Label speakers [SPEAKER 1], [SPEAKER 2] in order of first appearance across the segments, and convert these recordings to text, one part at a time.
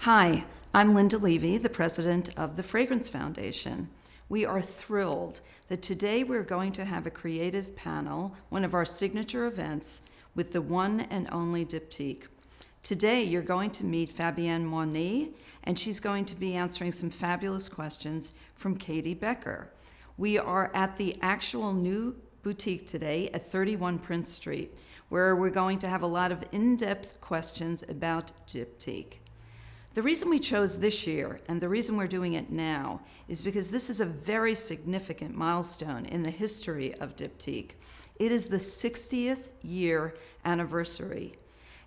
[SPEAKER 1] Hi, I'm Linda Levy, the president of the Fragrance Foundation. We are thrilled that today we're going to have a creative panel, one of our signature events, with the one and only Diptyque. Today you're going to meet Fabienne Mauny, and she's going to be answering some fabulous questions from Katie Becker. We are at the actual new boutique today at 31 Prince Street, where we're going to have a lot of in-depth questions about Diptyque. The reason we chose this year, and the reason we're doing it now, is because this is a very significant milestone in the history of Diptyque. It is the 60th year anniversary.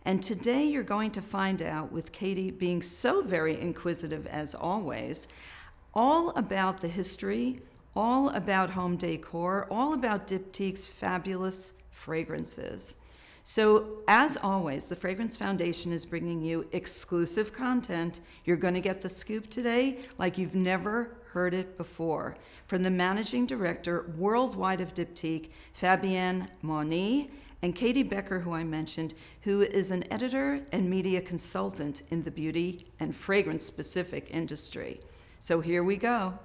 [SPEAKER 1] And today you're going to find out, with Katie being so very inquisitive as always, all about the history, all about home decor, all about Diptyque's fabulous fragrances. So, as always, the Fragrance Foundation is bringing you exclusive content. You're going to get the scoop today like you've never heard it before. From the Managing Director worldwide of Diptyque, Fabienne Mauny, and Katie Becker, who I mentioned, who is an editor and media consultant in the beauty and fragrance-specific industry. So here we go.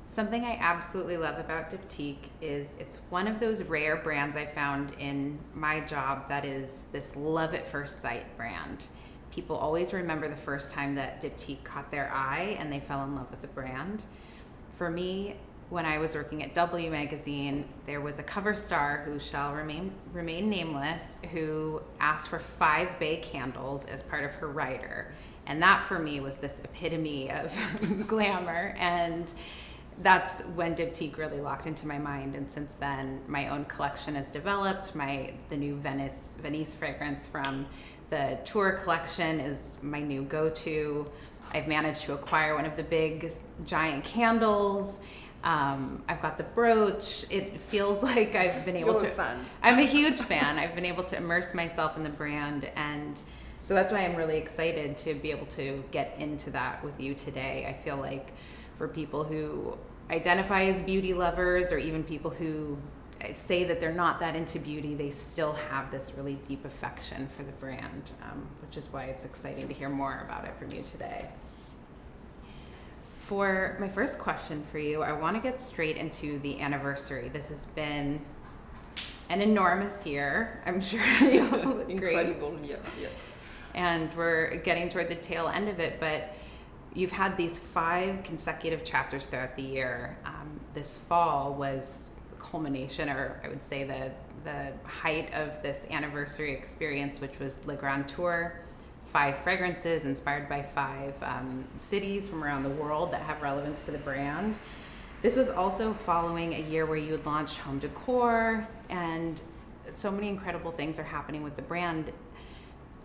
[SPEAKER 2] Something I absolutely love about Diptyque is it's one of those rare brands I found in my job that is this love at first sight brand. People always remember the first time that Diptyque caught their eye and they fell in love with the brand. For me, when I was working at W Magazine, there was a cover star who shall remain nameless, who asked for 5 bay candles as part of her rider. And that for me was this epitome of glamour. And that's when Diptyque really locked into my mind, and since then my own collection has developed. The new Venice fragrance from the Tour collection is my new go-to. I've managed to acquire one of the big giant candles. I've got the brooch. It feels like I've been able to.
[SPEAKER 3] Fun.
[SPEAKER 2] I'm a huge fan. I've been able to immerse myself in the brand, and so that's why I'm really excited to be able to get into that with you today. I feel like for people who identify as beauty lovers, or even people who say that they're not that into beauty, they still have this really deep affection for the brand, which is why it's exciting to hear more about it from you today. For my first question for you, I want to get straight into the anniversary. This has been an enormous year. I'm sure you'll agree.
[SPEAKER 3] Incredible year, yes.
[SPEAKER 2] And we're getting toward the tail end of it, but you've had these 5 consecutive chapters throughout the year. This fall was the culmination, or I would say the height of this anniversary experience, which was Le Grand Tour. 5 fragrances inspired by 5 cities from around the world that have relevance to the brand. This was also following a year where you had launched home decor, and so many incredible things are happening with the brand.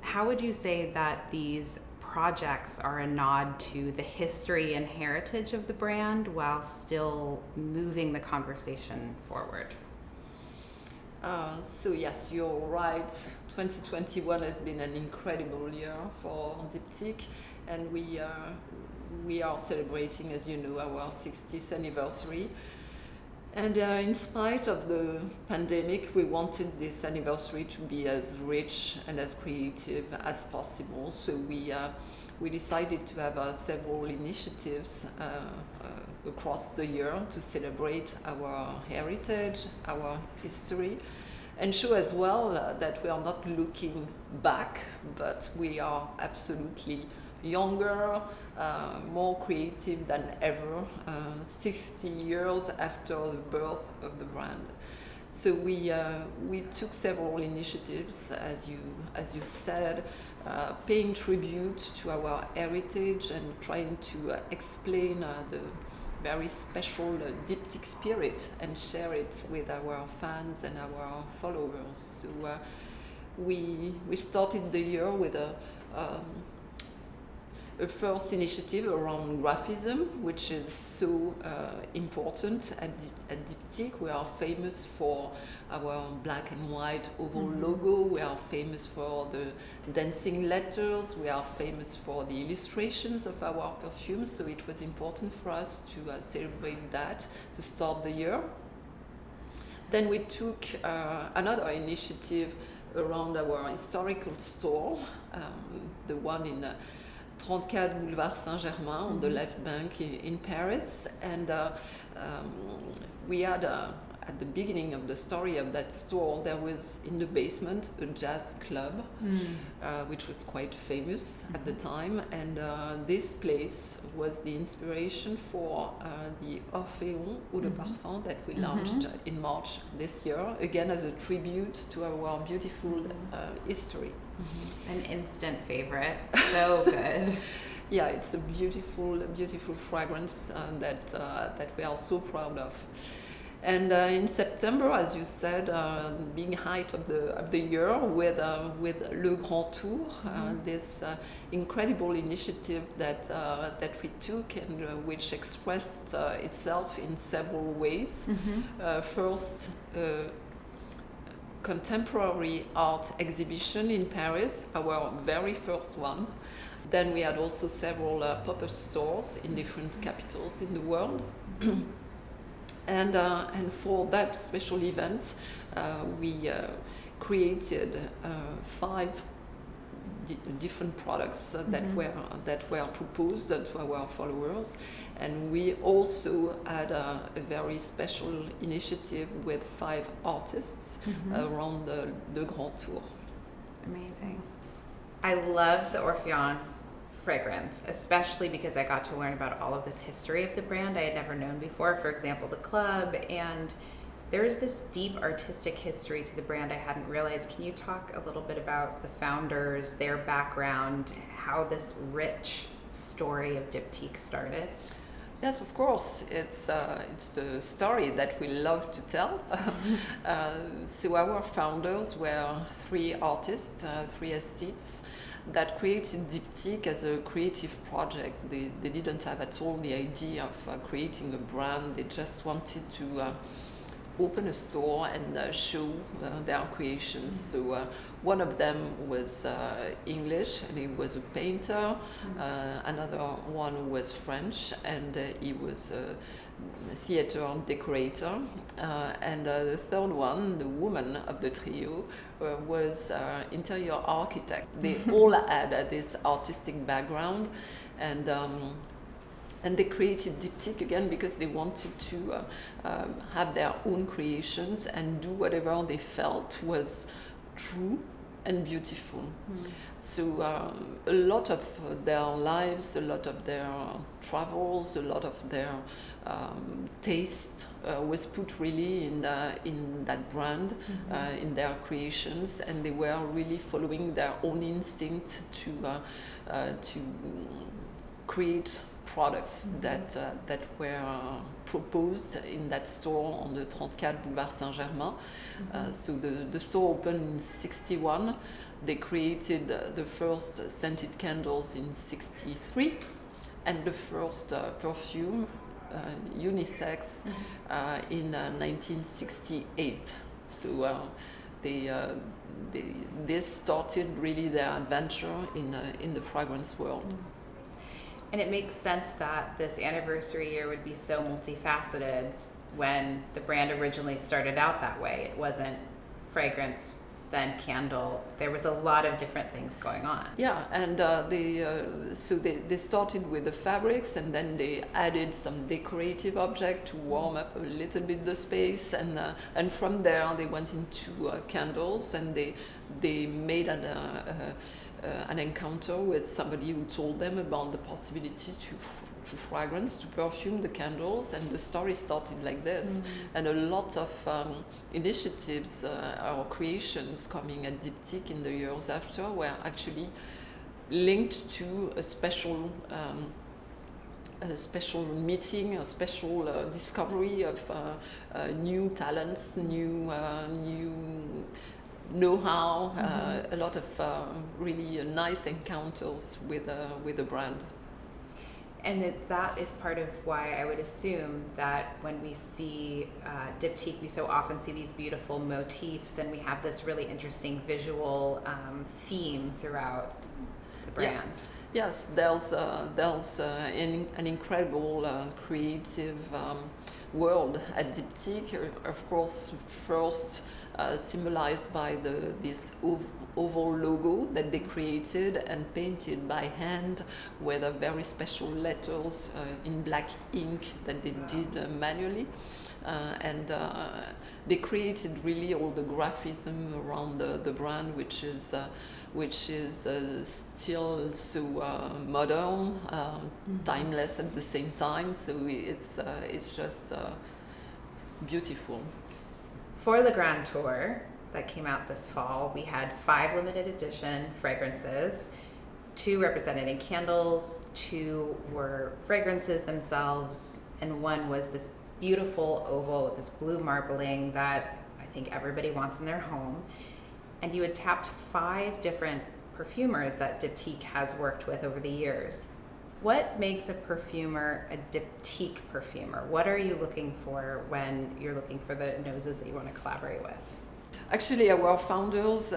[SPEAKER 2] How would you say that these projects are a nod to the history and heritage of the brand while still moving the conversation forward?
[SPEAKER 3] So yes, you're right. 2021 has been an incredible year for Diptyque, and we are celebrating, as you know, our 60th anniversary. And in spite of the pandemic, we wanted this anniversary to be as rich and as creative as possible. So we decided to have several initiatives across the year to celebrate our heritage, our history, and show as well that we are not looking back, but we are absolutely younger, more creative than ever, 60 years after the birth of the brand. So we took several initiatives, as you said, paying tribute to our heritage and trying to explain the very special Diptyque spirit and share it with our fans and our followers. So we started the year with a first initiative around graphism, which is so important at Diptyque. We are famous for our black and white oval logo. We are famous for the dancing letters. We are famous for the illustrations of our perfumes. So it was important for us to celebrate that, to start the year. Then we took another initiative around our historical store, the one in 34 Boulevard Saint-Germain on the left bank in Paris. And we had, at the beginning of the story of that store, there was in the basement a jazz club, which was quite famous at the time. And this place was the inspiration for the Orphéon Eau de Parfum that we launched in March this year, again as a tribute to our beautiful history.
[SPEAKER 2] An instant favorite, so good.
[SPEAKER 3] Yeah, it's a beautiful fragrance that we are so proud of. And in September, as you said, being height of the year with Le Grand Tour, this incredible initiative that we took and which expressed itself in several ways. First, contemporary art exhibition in Paris, our very first one. Then we had also several pop-up stores in different capitals in the world. And for that special event, we created 5 different products that were proposed to our followers, and we also had a very special initiative with 5 artists around the Grand Tour.
[SPEAKER 2] Amazing. I love the Orphéon fragrance, especially because I got to learn about all of this history of the brand I had never known before. For example, the club, and there is this deep artistic history to the brand I hadn't realized. Can you talk a little bit about the founders, their background, how this rich story of Diptyque started?
[SPEAKER 3] Yes, of course. It's the story that we love to tell. So our founders were 3 artists, 3 aesthetes that created Diptyque as a creative project. They didn't have at all the idea of creating a brand. They just wanted to open a store and show their creations. So one of them was English, and he was a painter. Another one was French, and he was a theater decorator. And the third one, the woman of the trio, was interior architect. They all had this artistic background, and they created Diptyque again because they wanted to have their own creations and do whatever they felt was true and beautiful. So a lot of their lives, a lot of their travels, a lot of their taste was put really in that brand, in their creations, and they were really following their own instinct to create products that were proposed in that store on the 34 Boulevard Saint-Germain. So the store opened in 1961. They created the first scented candles in 1963, and the first perfume, unisex, in 1968. So this started really their adventure in the fragrance world.
[SPEAKER 2] And it makes sense that this anniversary year would be so multifaceted when the brand originally started out that way. It wasn't fragrance, then candle. There was a lot of different things going on.
[SPEAKER 3] Yeah, and they started with the fabrics, and then they added some decorative object to warm up a little bit the space, and from there they went into candles, and they made an encounter with somebody who told them about the possibility to fragrance, to perfume the candles, and the story started like this. And a lot of initiatives or creations coming at Diptyque in the years after were actually linked to a special meeting, a special discovery of new talents, new know-how, a lot of really nice encounters with the brand.
[SPEAKER 2] And that is part of why I would assume that when we see Diptyque, we so often see these beautiful motifs, and we have this really interesting visual theme throughout the brand.
[SPEAKER 3] Yeah. Yes, there's an incredible creative world at Diptyque. Of course, first symbolized by this oval logo that they created and painted by hand with very special letters in black ink that they did manually. And they created really all the graphism around the brand, which is still so modern, timeless at the same time. So it's just beautiful.
[SPEAKER 2] For the Grand Tour that came out this fall, we had 5 limited edition fragrances, 2 represented in candles, 2 were fragrances themselves, and 1 was this beautiful oval with this blue marbling that I think everybody wants in their home. And you had tapped 5 different perfumers that Diptyque has worked with over the years. What makes a perfumer a Diptyque perfumer? What are you looking for when you're looking for the noses that you want to collaborate with?
[SPEAKER 3] Actually, our founders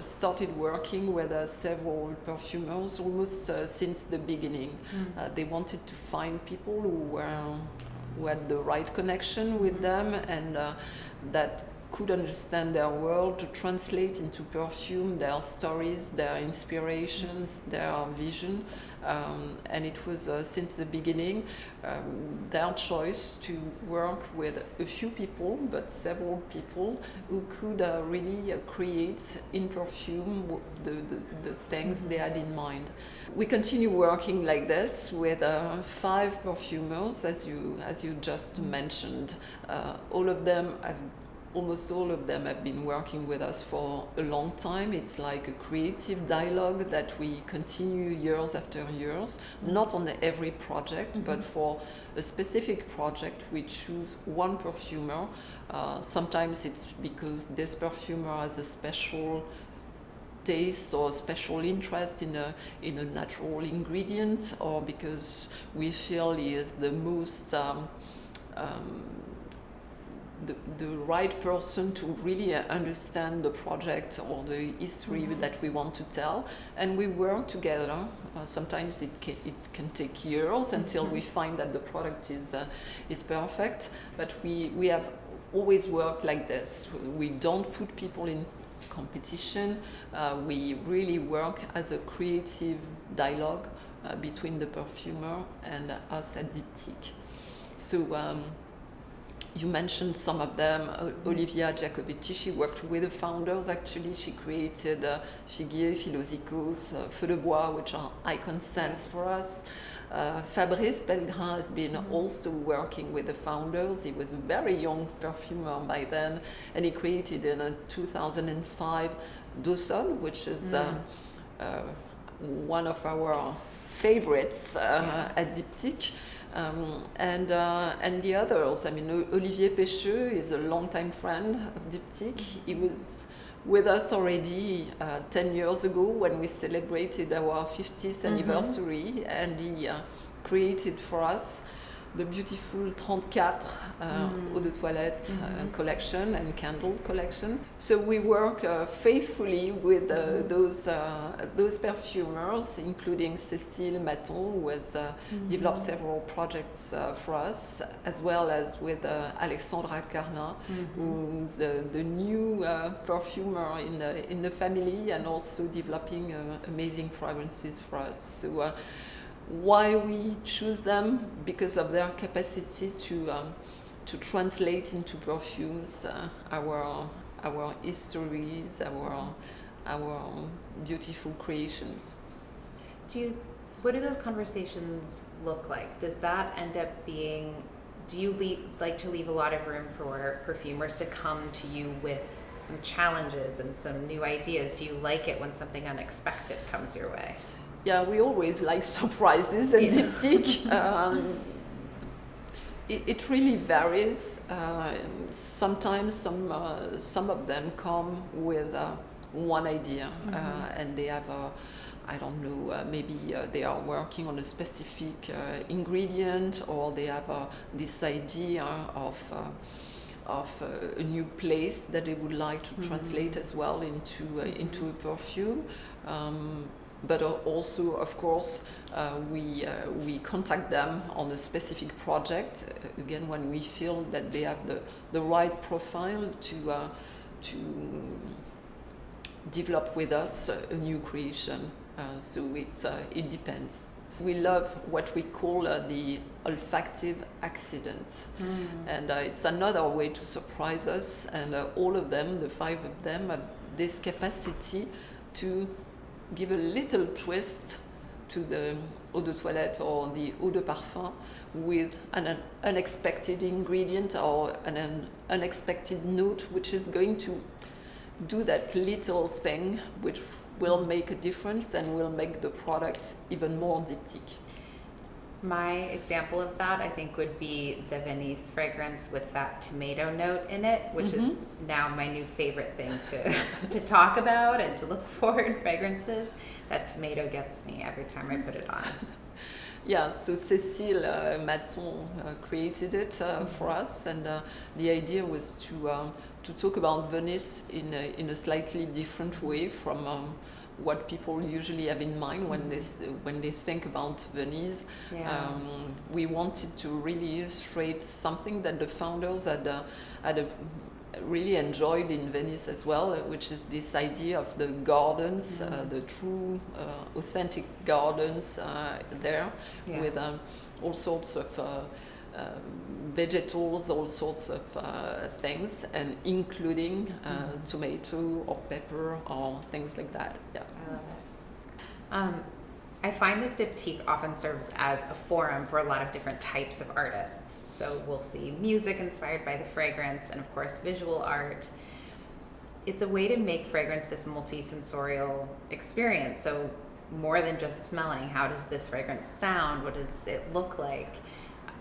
[SPEAKER 3] started working with several perfumers almost since the beginning. They wanted to find people who had the right connection with them, and that could understand their world, to translate into perfume their stories, their inspirations, their vision. And it was since the beginning their choice to work with a few people, but several people who could really create in perfume the things they had in mind. We continue working like this with 5 perfumers, as you just mentioned. Almost all of them have been working with us for a long time. It's like a creative dialogue that we continue years after years, not on every project, but for a specific project we choose one perfumer. Sometimes it's because this perfumer has a special taste or special interest in a natural ingredient, or because we feel he is the most the right person to really understand the project or the history that we want to tell, and we work together. Sometimes it can take years until we find that the product is perfect, but we have always worked like this. We don't put people in competition. We really work as a creative dialogue between the perfumer and us at Diptyque. So you mentioned some of them. Olivia Giacobetti, she worked with the founders actually. She created Figuier, Philosicos, Feu de Bois, which are icon scents for us. Fabrice Pellegrin has been also working with the founders. He was a very young perfumer by then, and he created in 2005 Dawson, which is one of our favorites at Diptyque. And the others, I mean, Olivier Pecheux is a longtime friend of Diptyque. He was with us already 10 years ago when we celebrated our 50th anniversary, and he created for us the beautiful 34 eau de toilette collection and candle collection. So we work faithfully with those perfumers, including Cécile Maton, who has developed several projects for us, as well as with Alexandra Carna, who's the new perfumer in the family, and also developing amazing fragrances for us. So why we choose them? Because of their capacity to translate into perfumes our histories, our beautiful creations.
[SPEAKER 2] What do those conversations look like? Does that end up being, do you like to leave a lot of room for perfumers to come to you with some challenges and some new ideas? Do you like it when something unexpected comes your way?
[SPEAKER 3] Yeah, we always like surprises at Diptyque. It really varies. Sometimes some of them come with one idea, and they have I don't know, maybe they are working on a specific ingredient, or they have this idea of a new place that they would like to translate as well into a perfume. But also, of course, we contact them on a specific project, again, when we feel that they have the right profile to develop with us a new creation. So it depends. We love what we call the olfactive accident. And it's another way to surprise us, and all of them, the 5 of them, have this capacity to give a little twist to the eau de toilette or the eau de parfum with an unexpected ingredient or an unexpected note, which is going to do that little thing which will make a difference and will make the product even more diptyque.
[SPEAKER 2] My example of that, I think, would be the Venice fragrance with that tomato note in it, which is now my new favorite thing to talk about and to look for in fragrances. That tomato gets me every time I put it on.
[SPEAKER 3] Yeah, so Cécile Maton created it for us, and the idea was to talk about Venice in a slightly different way from what people usually have in mind when they think about Venice.
[SPEAKER 2] Yeah.
[SPEAKER 3] We wanted to really illustrate something that the founders had really enjoyed in Venice as well, which is this idea of the gardens, the true, authentic gardens there, with all sorts of vegetables, all sorts of things, and including tomato or pepper or things like that. Yeah.
[SPEAKER 2] I love it. I find that Diptyque often serves as a forum for a lot of different types of artists. So we'll see music inspired by the fragrance, and of course visual art. It's a way to make fragrance this multi-sensorial experience. So more than just smelling, how does this fragrance sound? What does it look like?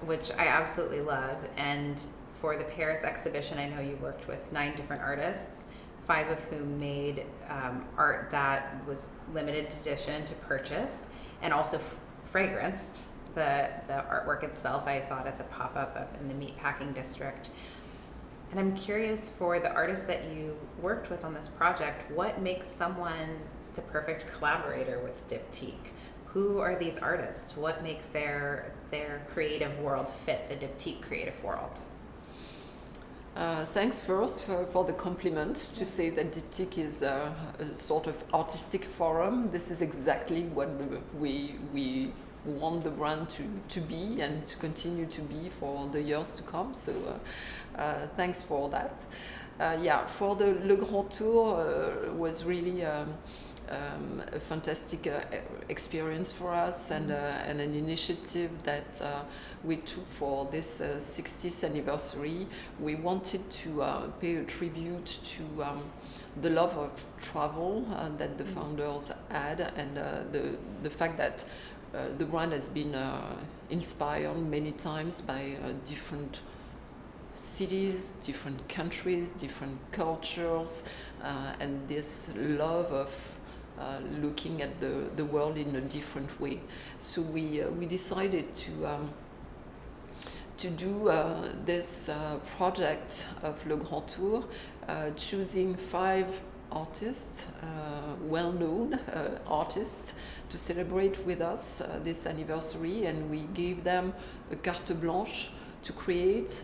[SPEAKER 2] Which I absolutely love. And for the Paris exhibition, I know you worked with 9 different artists, 5 of whom made art that was limited edition to purchase, and also fragranced the artwork itself. I saw it at the pop-up up in the Meatpacking District. And I'm curious, for the artists that you worked with on this project, what makes someone the perfect collaborator with Diptyque? Who are these artists? What makes their creative world fit the Diptyque creative world?
[SPEAKER 3] Thanks first for the compliment, to say that Diptyque is a sort of artistic forum. This is exactly what we want the brand to be and to continue to be for the years to come. So thanks for that. For the Le Grand Tour was really a fantastic experience for us, and an initiative that we took for this 60th anniversary. We wanted to pay a tribute to the love of travel that the founders had, and the fact that the brand has been inspired many times by different cities, different countries, different cultures, and this love of looking at the world in a different way. So we decided to do this project of Le Grand Tour, choosing 5 artists, well-known artists, to celebrate with us this anniversary, and we gave them a carte blanche to create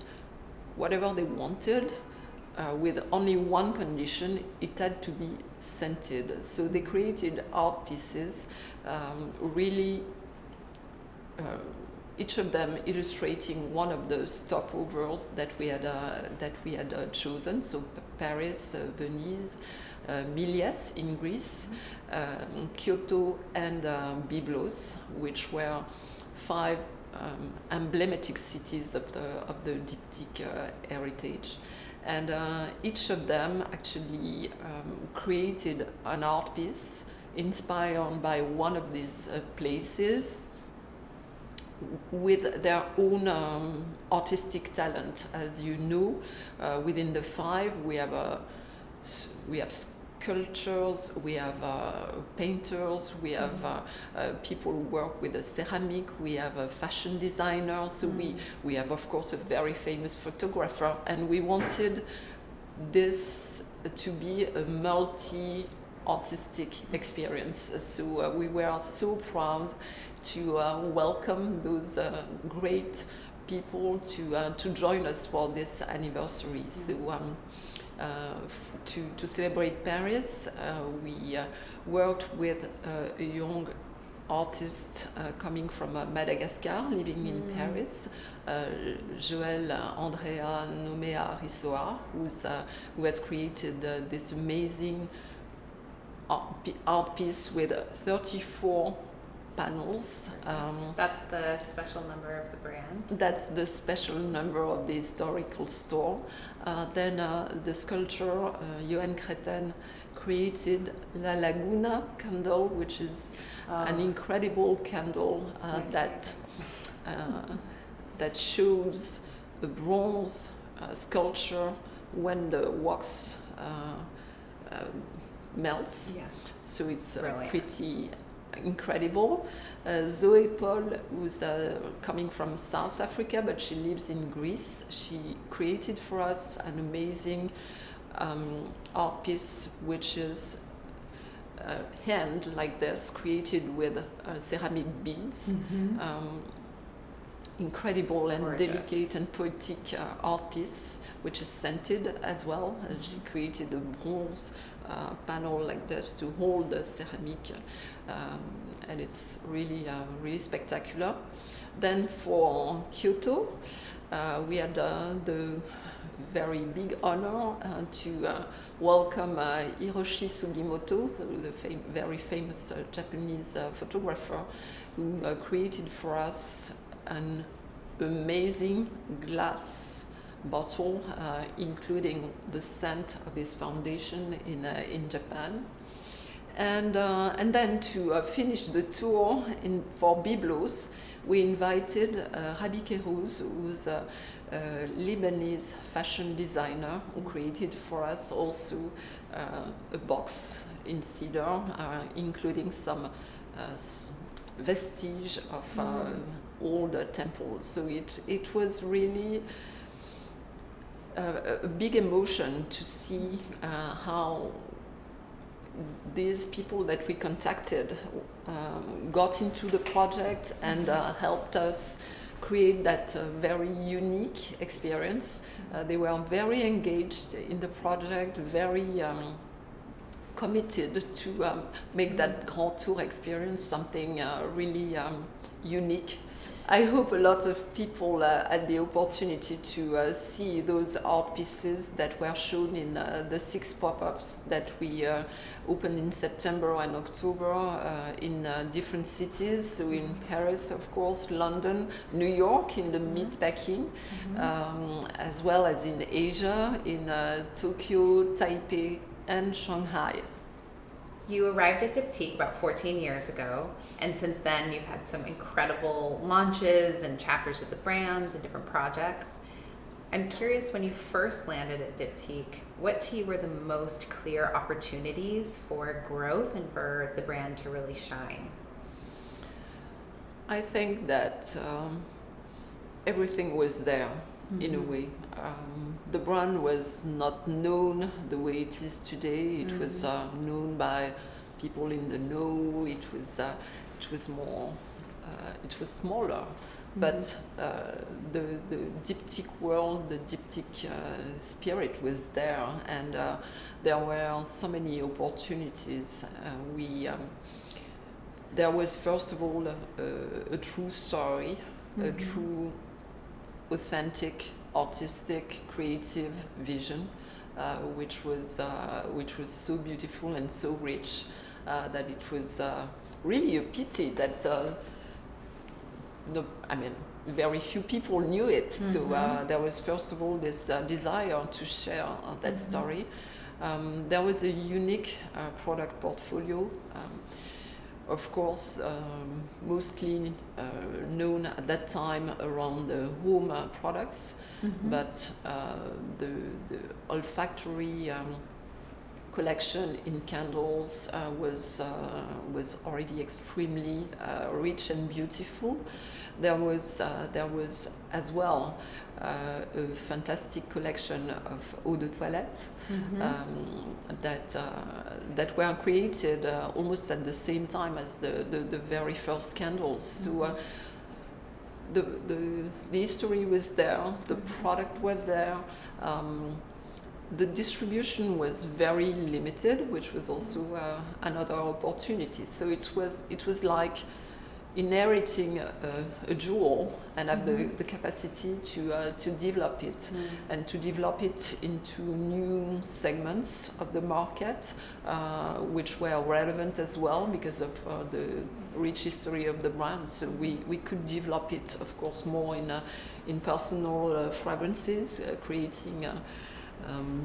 [SPEAKER 3] whatever they wanted, with only one condition: it had to be scented. So they created art pieces, really each of them illustrating one of the stopovers that we had chosen. So Paris, Venice, Milies in Greece, Kyoto, and Byblos, which were 5 emblematic cities of the Diptyque heritage. And each of them actually created an art piece inspired by one of these places, with their own artistic talent. As you know, within the 5 we have sculptors, we have painters, we have people who work with the ceramic, we have a fashion designer, so we have of course a very famous photographer, and we wanted this to be a multi-artistic experience. So we were so proud to welcome those great people to join us for this anniversary. So to celebrate Paris, we worked with a young artist coming from Madagascar, living in Paris, Joël Andrea Nomea Rissoa, who has created this amazing art piece with 34 panels.
[SPEAKER 2] That's the special number of the brand.
[SPEAKER 3] That's the special number of the historical store. Then the sculptor Johan Creten created La Laguna candle, which is an incredible candle that shows a bronze sculpture when the wax melts.
[SPEAKER 2] Yeah.
[SPEAKER 3] So it's
[SPEAKER 2] Brilliant.
[SPEAKER 3] pretty incredible. Zoe Paul, who's coming from South Africa, but she lives in Greece. She created for us an amazing art piece, which is a hand like this, created with ceramic beads. Incredible and
[SPEAKER 2] Gorgeous.
[SPEAKER 3] delicate and poetic art piece, which is scented as well. She created a bronze panel like this to hold the ceramic, and it's really really spectacular. Then for Kyoto, we had the very big honor to welcome Hiroshi Sugimoto, the very famous Japanese photographer, who created for us an amazing glass bottle, including the scent of his foundation in Japan. And then to finish the tour for Byblos, we invited Rabi Kairouz, who's a Lebanese fashion designer, who created for us also a box in cedar, including some vestige of older temples. So it was really a big emotion to see how these people that we contacted got into the project and helped us create that very unique experience. They were very engaged in the project, very committed to make that Grand Tour experience something really unique. I hope a lot of people had the opportunity to see those art pieces that were shown in the 6 pop-ups that we opened in September and October in different cities. So in Paris, of course, London, New York in the meatpacking, as well as in Asia, in Tokyo, Taipei, and Shanghai.
[SPEAKER 2] You arrived at Diptyque about 14 years ago, and since then you've had some incredible launches and chapters with the brands and different projects. I'm curious, when you first landed at Diptyque, what to you were the most clear opportunities for growth and for the brand to really shine?
[SPEAKER 3] I think that everything was there in a way. The brand was not known the way it is today. It was known by people in the know. It was more. It was smaller. But the Diptyque world, the Diptyque spirit was there, and there were so many opportunities. There was first of all a true story, a true, authentic, artistic, creative vision, which was so beautiful and so rich that it was really a pity that. Very few people knew it. So there was first of all this desire to share that story. There was a unique product portfolio. Of course, mostly known at that time around the home products, but the olfactory collection in candles was already extremely rich and beautiful. There was as well a fantastic collection of eau de toilette that were created almost at the same time as the very first candles. So the history was there, the product was there. The distribution was very limited, which was also another opportunity. So it was like inheriting a jewel and have the capacity to develop it and to develop it into new segments of the market, which were relevant as well because of the rich history of the brand. So we could develop it, of course, more in personal fragrances, creating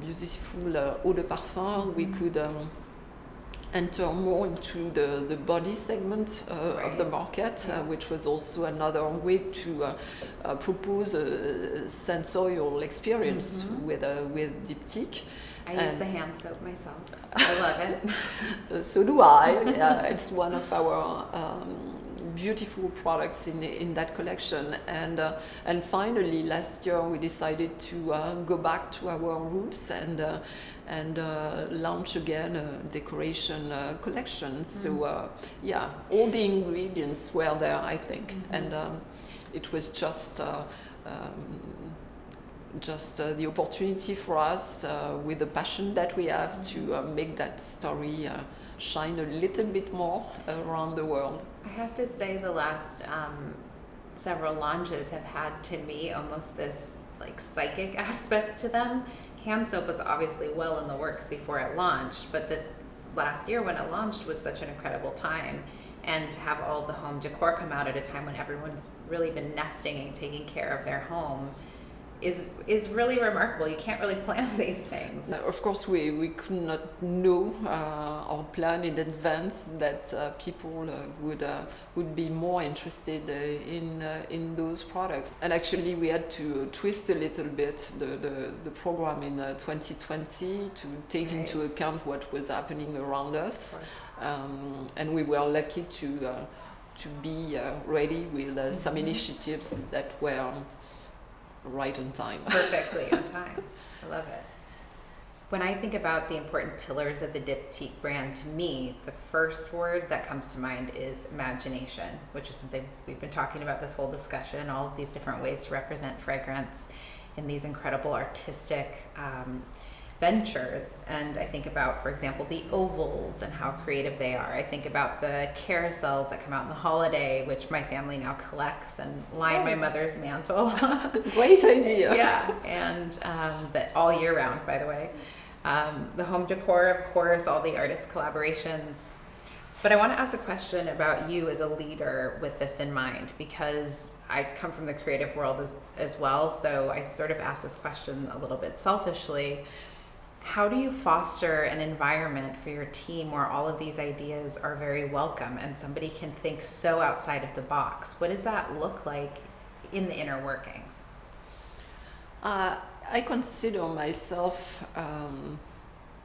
[SPEAKER 3] beautiful eau de parfum. We could enter more into the body segment of the market, which was also another way to propose a sensorial experience with Diptyque.
[SPEAKER 2] I use the hand soap myself. I love it.
[SPEAKER 3] So do I. It's one of our beautiful products in that collection, and finally last year we decided to go back to our roots and launch again a decoration collection. So all the ingredients were there, I think, and it was just the opportunity for us with the passion that we have to make that story shine a little bit more around the world.
[SPEAKER 2] I have to say the last several launches have had, to me, almost this like psychic aspect to them. Hand soap was obviously well in the works before it launched, but this last year when it launched was such an incredible time. And to have all the home decor come out at a time when everyone's really been nesting and taking care of their home is really remarkable. You can't really plan these things.
[SPEAKER 3] Of course, we could not know or plan in advance that people would be more interested in those products. And actually, we had to twist a little bit the program in 2020 to take into account what was happening around us. And we were lucky to be ready with some initiatives that were right on time.
[SPEAKER 2] Perfectly on time. I love it. When I think about the important pillars of the Diptyque brand, to me, the first word that comes to mind is imagination, which is something we've been talking about this whole discussion, all of these different ways to represent fragrance in these incredible artistic ventures. And I think about, for example, the ovals and how creative they are. I think about the carousels that come out in the holiday, which my family now collects and line my mother's mantle.
[SPEAKER 3] Great idea.
[SPEAKER 2] Yeah, and that all year round, by the way. The home decor, of course, all the artist collaborations. But I want to ask a question about you as a leader with this in mind, because I come from the creative world as well, so I sort of ask this question a little bit selfishly. How do you foster an environment for your team where all of these ideas are very welcome and somebody can think so outside of the box? What does that look like in the inner workings?
[SPEAKER 3] I consider myself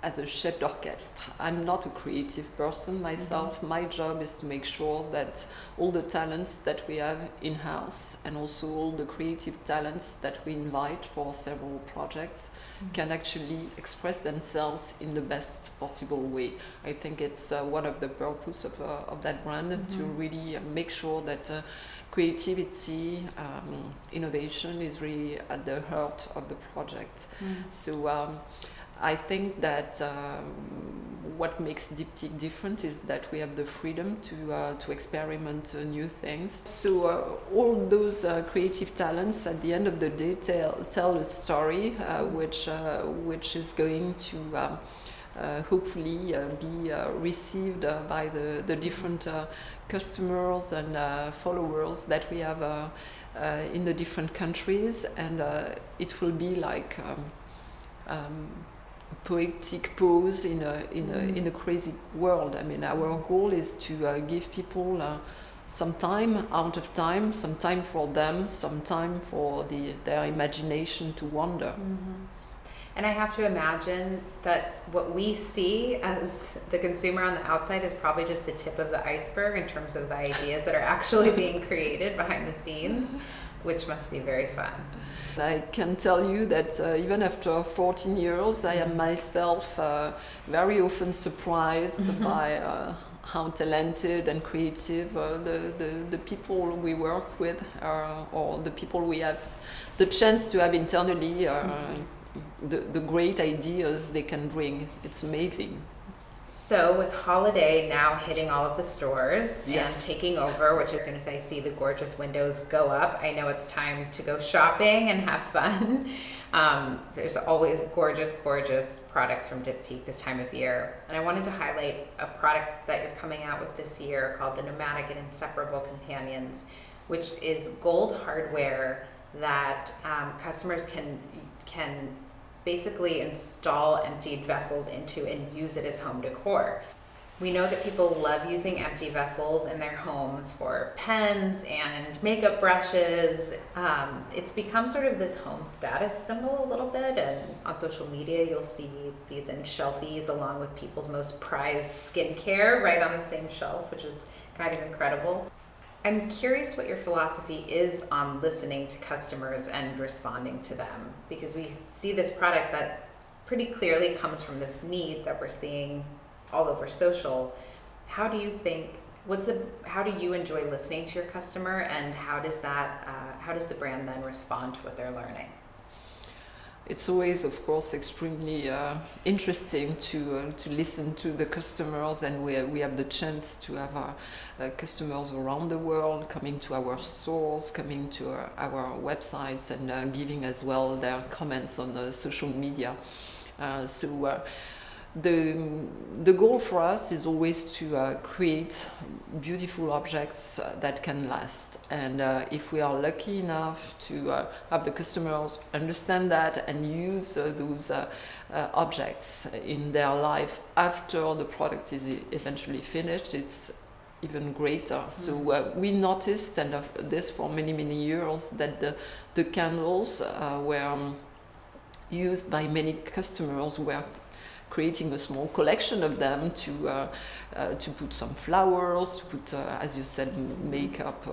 [SPEAKER 3] as a chef d'orchestre. I'm not a creative person myself. My job is to make sure that all the talents that we have in-house and also all the creative talents that we invite for several projects can actually express themselves in the best possible way. I think it's one of the purpose of that brand to really make sure that creativity, innovation is really at the heart of the project. So I think that what makes Diptyque different is that we have the freedom to experiment new things. So all those creative talents at the end of the day tell a story which is going to hopefully be received by the different customers and followers that we have in the different countries, and it will be like poetic prose in a crazy world. I mean, our goal is to give people some time out of time, some time for them, some time for their imagination to wander.
[SPEAKER 2] And I have to imagine that what we see as the consumer on the outside is probably just the tip of the iceberg in terms of the ideas that are actually being created behind the scenes, which must be very fun.
[SPEAKER 3] I can tell you that even after 14 years, I am myself very often surprised by how talented and creative the people we work with are, or the people we have the chance to have internally. The great ideas they can bring. It's amazing.
[SPEAKER 2] So with holiday now hitting all of the stores
[SPEAKER 3] Yes.
[SPEAKER 2] and taking over, which as soon as I see the gorgeous windows go up, I know it's time to go shopping and have fun. There's always gorgeous, gorgeous products from Diptyque this time of year. And I wanted to highlight a product that you're coming out with this year called the Nomadic and Inseparable Companions, which is gold hardware that customers can basically install emptied vessels into and use it as home decor. We know that people love using empty vessels in their homes for pens and makeup brushes. It's become sort of this home status symbol a little bit, and on social media you'll see these in shelfies along with people's most prized skincare right on the same shelf, which is kind of incredible. I'm curious what your philosophy is on listening to customers and responding to them, because we see this product that pretty clearly comes from this need that we're seeing all over social. How do you think, how do you enjoy listening to your customer, and how does the brand then respond to what they're learning?
[SPEAKER 3] It's always, of course, extremely interesting to listen to the customers, and we have the chance to have our customers around the world coming to our stores, coming to our websites, and giving as well their comments on the social media. The goal for us is always to create beautiful objects that can last, and if we are lucky enough to have the customers understand that and use those objects in their life after the product is eventually finished, it's even greater. So we noticed, and this for many years, that the candles were used by many customers were creating a small collection of them to put some flowers, to put, as you said, makeup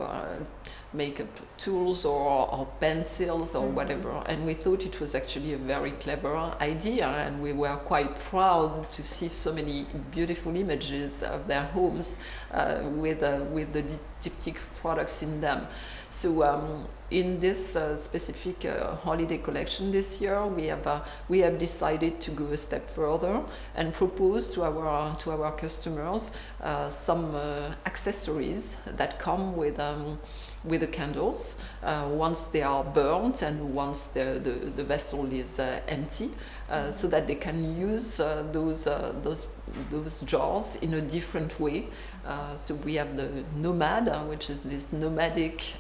[SPEAKER 3] tools or pencils or whatever. And we thought it was actually a very clever idea, and we were quite proud to see so many beautiful images of their homes with the Diptyque products in them. So in this specific holiday collection this year, we have decided to go a step further and propose to our customers some accessories that come with the candles once they are burnt and once the vessel is empty, so that they can use those jars in a different way. So we have the Nomad, which is this nomadic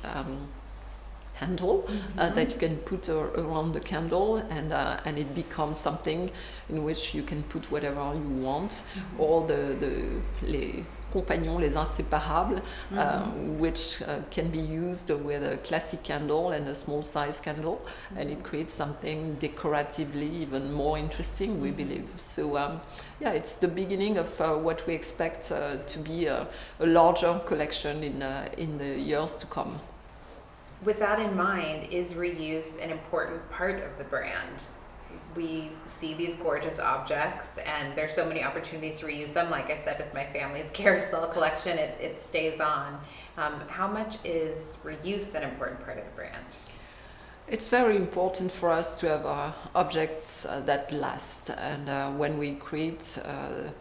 [SPEAKER 3] handle that you can put around the candle, and it becomes something in which you can put whatever you want. Or the compagnons, les inséparables, which can be used with a classic candle and a small size candle, and it creates something decoratively even more interesting, we believe. So yeah, it's the beginning of what we expect to be a larger collection in the years to come.
[SPEAKER 2] With that in mind, is reuse an important part of the brand? We see these gorgeous objects and there's so many opportunities to reuse them. Like I said, with my family's carousel collection, it stays on. How much is reuse an important part of the brand?
[SPEAKER 3] It's very important for us to have objects that last, and when we create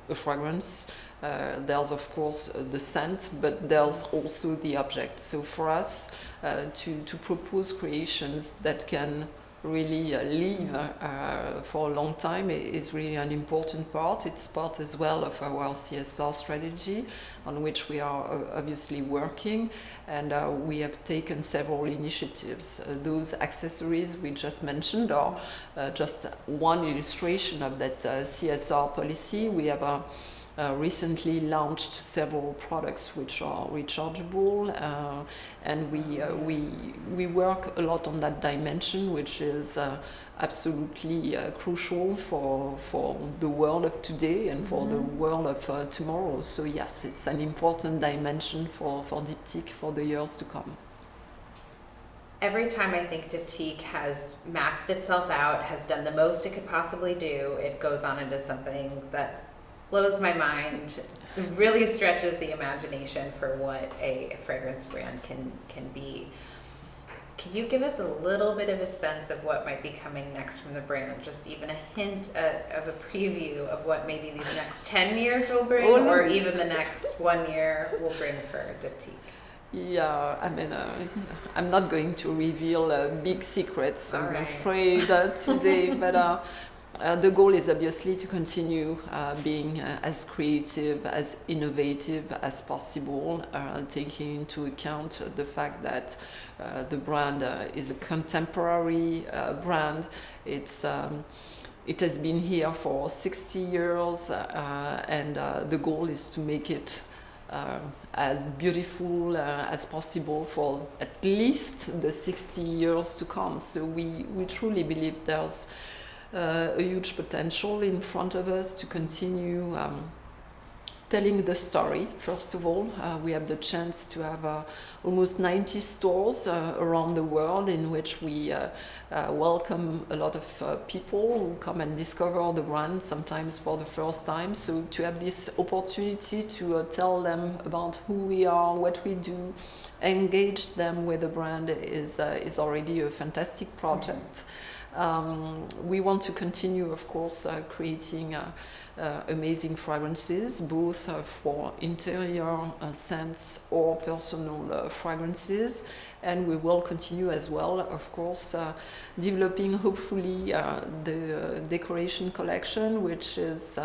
[SPEAKER 3] a fragrance, there's of course the scent, but there's also the object. So for us to propose creations that can really live for a long time is really an important part. It's part as well of our CSR strategy, on which we are obviously working, and we have taken several initiatives. Those accessories we just mentioned are just one illustration of that CSR policy. We have recently launched several products which are rechargeable, and we work a lot on that dimension, which is absolutely crucial for the world of today and for the world of tomorrow. So yes, it's an important dimension for Diptyque for the years to come.
[SPEAKER 2] Every time I think Diptyque has maxed itself out, has done the most it could possibly do, it goes on into something that blows my mind, really stretches the imagination for what a fragrance brand can be. Can you give us a little bit of a sense of what might be coming next from the brand? Just even a hint of a preview of what maybe these next 10 years will bring, or even the next 1 year will bring for Diptyque?
[SPEAKER 3] Yeah, I mean, I'm not going to reveal big secrets, I'm afraid, today, but the goal is obviously to continue being as creative, as innovative as possible, taking into account the fact that the brand is a contemporary brand. It has been here for 60 years, and the goal is to make it as beautiful as possible for at least the 60 years to come. So we truly believe there's a huge potential in front of us to continue telling the story. First of all, we have the chance to have almost 90 stores around the world in which we welcome a lot of people who come and discover the brand, sometimes for the first time. So to have this opportunity to tell them about who we are, what we do, engage them with the brand is already a fantastic project. We want to continue, of course, creating amazing fragrances, both for interior scents or personal fragrances. And we will continue as well, of course, developing hopefully the decoration collection, which is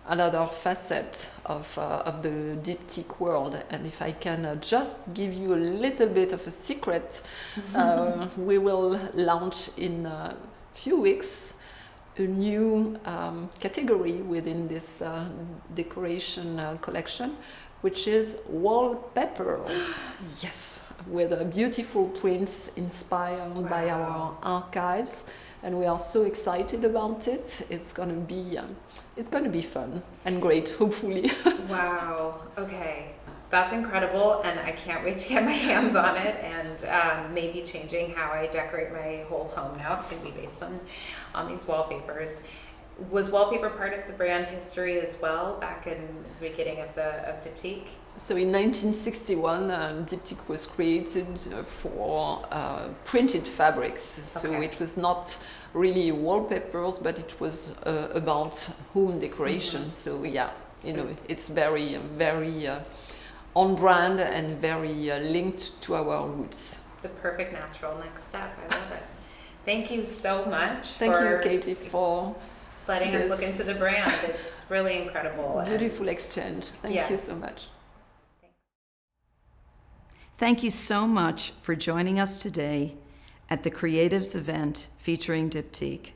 [SPEAKER 3] another facet of the Diptyque world. And if I can just give you a little bit of a secret, we will launch in a few weeks a new category within this decoration collection, which is wallpapers. Yes, with beautiful prints inspired by our archives, and we are so excited about it. It's going to be fun and great, hopefully. Wow.
[SPEAKER 2] Okay. That's incredible, and I can't wait to get my hands on it, and maybe changing how I decorate my whole home now. It's going to be based on these wallpapers. Was wallpaper part of the brand history as well, back in the beginning of Diptyque?
[SPEAKER 3] So in 1961, Diptyque was created for printed fabrics. Okay. So it was not really wallpapers, but it was about home decoration. So yeah, it's very, very on brand and very linked to our roots.
[SPEAKER 2] The perfect natural next step. I love it. Thank you so much.
[SPEAKER 3] Thank you, Katie, for
[SPEAKER 2] letting us look into the brand. It's really incredible.
[SPEAKER 3] Beautiful exchange. Thank you so much.
[SPEAKER 1] Thank you so much for joining us today at the Creatives event featuring Diptyque.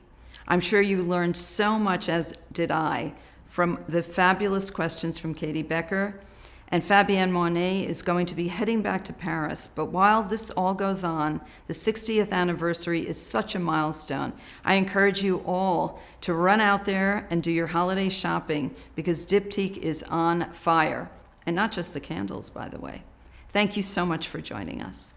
[SPEAKER 1] I'm sure you learned so much, as did I, from the fabulous questions from Katie Becker And Fabienne Mauny is going to be heading back to Paris. But while this all goes on, the 60th anniversary is such a milestone. I encourage you all to run out there and do your holiday shopping because Diptyque is on fire. And not just the candles, by the way. Thank you so much for joining us.